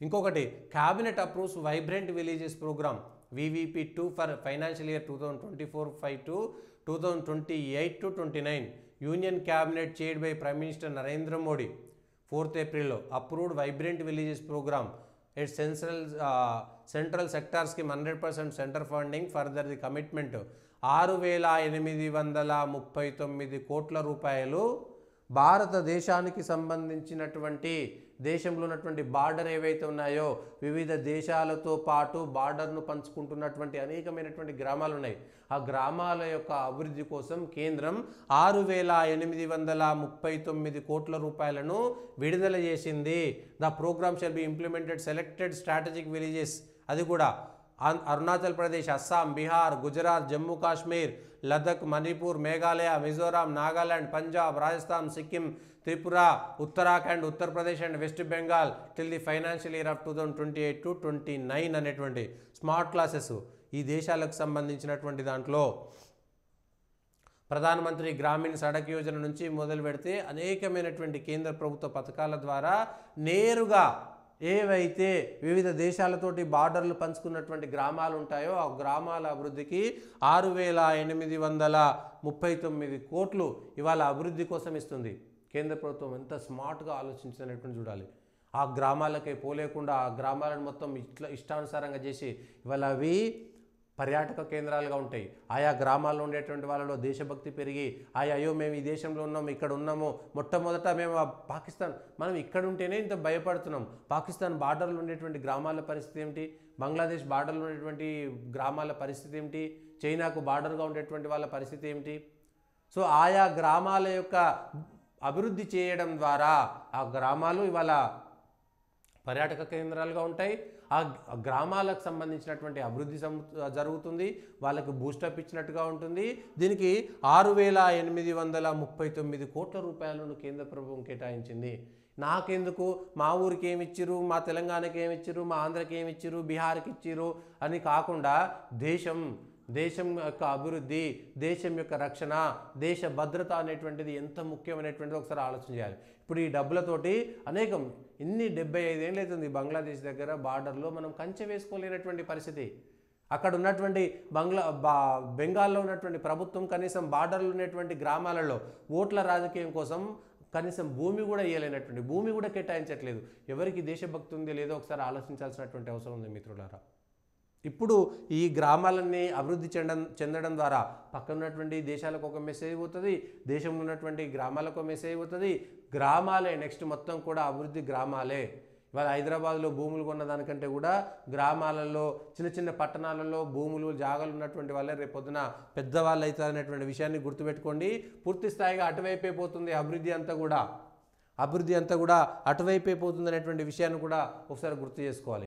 ఇంకొకటి cabinet approves vibrant villages programme VVP2 for financial year 2024-5 to 2028-29. Union cabinet chaired by prime minister Narendra Modi 4th ఏప్రిల్లో approved vibrant villages programme. It's central సెక్టార్స్కి 100% centre funding. Further the commitment 6,839 కోట్ల రూపాయలు భారతదేశానికి సంబంధించినటువంటి దేశంలో ఉన్నటువంటి border ఏవైతే ఉన్నాయో వివిధ దేశాలతో పాటు బార్డర్ను పంచుకుంటున్నటువంటి అనేకమైనటువంటి గ్రామాలు ఉన్నాయి. ఆ గ్రామాల యొక్క అభివృద్ధి కోసం కేంద్రం 6,839 కోట్ల రూపాయలను విడుదల చేసింది. The program shall be implemented selected strategic villages, అది కూడా Arunachal Pradesh, Assam, Bihar, Gujarat, Jammu Kashmir, Ladakh, Manipur, Meghalaya, Mizoram, Nagaland, Punjab, Rajasthan, Sikkim, Tripura, Uttarakhand, Uttar Pradesh and West Bengal till the financial year of 2028-29 అనేటువంటి స్మార్ట్ క్లాసెస్ ఈ దేశాలకు సంబంధించినటువంటి దాంట్లో ప్రధానమంత్రి గ్రామీణ సడక్ యోజన నుంచి మొదలు పెడితే అనేకమైనటువంటి కేంద్ర ప్రభుత్వ పథకాల ద్వారా నేరుగా ఏవైతే వివిధ దేశాలతోటి బార్డర్లు పంచుకున్నటువంటి గ్రామాలు ఉంటాయో ఆ గ్రామాల అభివృద్ధికి 6,839 కోట్లు ఇవాళ అభివృద్ధి కోసం ఇస్తుంది. కేంద్ర ప్రభుత్వం ఎంత స్మార్ట్గా ఆలోచించినటువంటి చూడాలి. ఆ గ్రామాలకే పోలేకుండా ఆ గ్రామాలను మొత్తం ఇష్టానుసారంగా చేసి ఇవాళ అవి పర్యాటక కేంద్రాలుగా ఉంటాయి. ఆయా గ్రామాల్లో ఉండేటువంటి వాళ్ళలో దేశభక్తి పెరిగి అయ్యో మేము ఈ దేశంలో ఉన్నాము, ఇక్కడ ఉన్నాము, మొట్టమొదట మేము పాకిస్తాన్, మనం ఇక్కడ ఉంటేనే ఇంత భయపడుతున్నాం. పాకిస్తాన్ బార్డర్లో ఉండేటువంటి గ్రామాల పరిస్థితి ఏమిటి, బంగ్లాదేశ్ బార్డర్లో ఉండేటువంటి గ్రామాల పరిస్థితి ఏమిటి, చైనాకు బార్డర్గా ఉండేటువంటి వాళ్ళ పరిస్థితి ఏమిటి. సో ఆయా గ్రామాల యొక్క అభివృద్ధి చేయడం ద్వారా ఆ గ్రామాలు ఇవాళ పర్యాటక కేంద్రాలుగా ఉంటాయి. ఆ గ్రామాలకు సంబంధించినటువంటి అభివృద్ధి జరుగుతుంది, వాళ్ళకు బూస్టప్ ఇచ్చినట్టుగా ఉంటుంది. దీనికి 6,839 కోట్ల రూపాయలను కేంద్ర ప్రభుత్వం కేటాయించింది. నాకెందుకు, మా ఊరికి ఏమి ఇచ్చిరు, మా తెలంగాణకి ఏమి ఇచ్చిరు, మా ఆంధ్రకి ఏమి ఇచ్చిరు, బీహార్కి ఇచ్చిరు అని కాకుండా దేశం యొక్క అభివృద్ధి, దేశం యొక్క రక్షణ, దేశ భద్రత అనేటువంటిది ఎంత ముఖ్యమైనటువంటిది ఒకసారి ఆలోచన చేయాలి. ఇప్పుడు ఈ డబ్బులతోటి అనేకం 75 ఏళ్ళు అవుతుంది బంగ్లాదేశ్ దగ్గర బార్డర్లో మనం కంచె వేసుకోలేనటువంటి పరిస్థితి. అక్కడ ఉన్నటువంటి బెంగాల్లో ఉన్నటువంటి ప్రభుత్వం కనీసం బార్డర్లో ఉన్నటువంటి గ్రామాలలో ఓట్ల రాజకీయం కోసం కనీసం భూమి కూడా ఇవ్వలేనటువంటి, భూమి కూడా కేటాయించట్లేదు. ఎవరికి దేశభక్తి ఉందో లేదో ఒకసారి ఆలోచించాల్సినటువంటి అవసరం ఉంది మిత్రులారా. ఇప్పుడు ఈ గ్రామాలన్నీ అభివృద్ధి చెందడం ద్వారా పక్కన ఉన్నటువంటి దేశాలకు ఒక మెసేజ్ పోతుంది, దేశంలో ఉన్నటువంటి గ్రామాలకు ఒక మెసేజ్ పోతుంది. గ్రామాలే నెక్స్ట్ మొత్తం కూడా అభివృద్ధి గ్రామాలే. ఇవాళ హైదరాబాద్లో భూములు కొన్న దానికంటే కూడా గ్రామాలలో చిన్న చిన్న పట్టణాలలో భూములు జాగాలు ఉన్నటువంటి వాళ్ళే రేపొద్దున పెద్దవాళ్ళు అవుతారు అనేటువంటి విషయాన్ని గుర్తుపెట్టుకోండి. పూర్తి స్థాయిగా అటువైపే పోతుంది అభివృద్ధి అంతా కూడా అటువైపే పోతుంది అనేటువంటి విషయాన్ని కూడా ఒకసారి గుర్తు చేసుకోవాలి.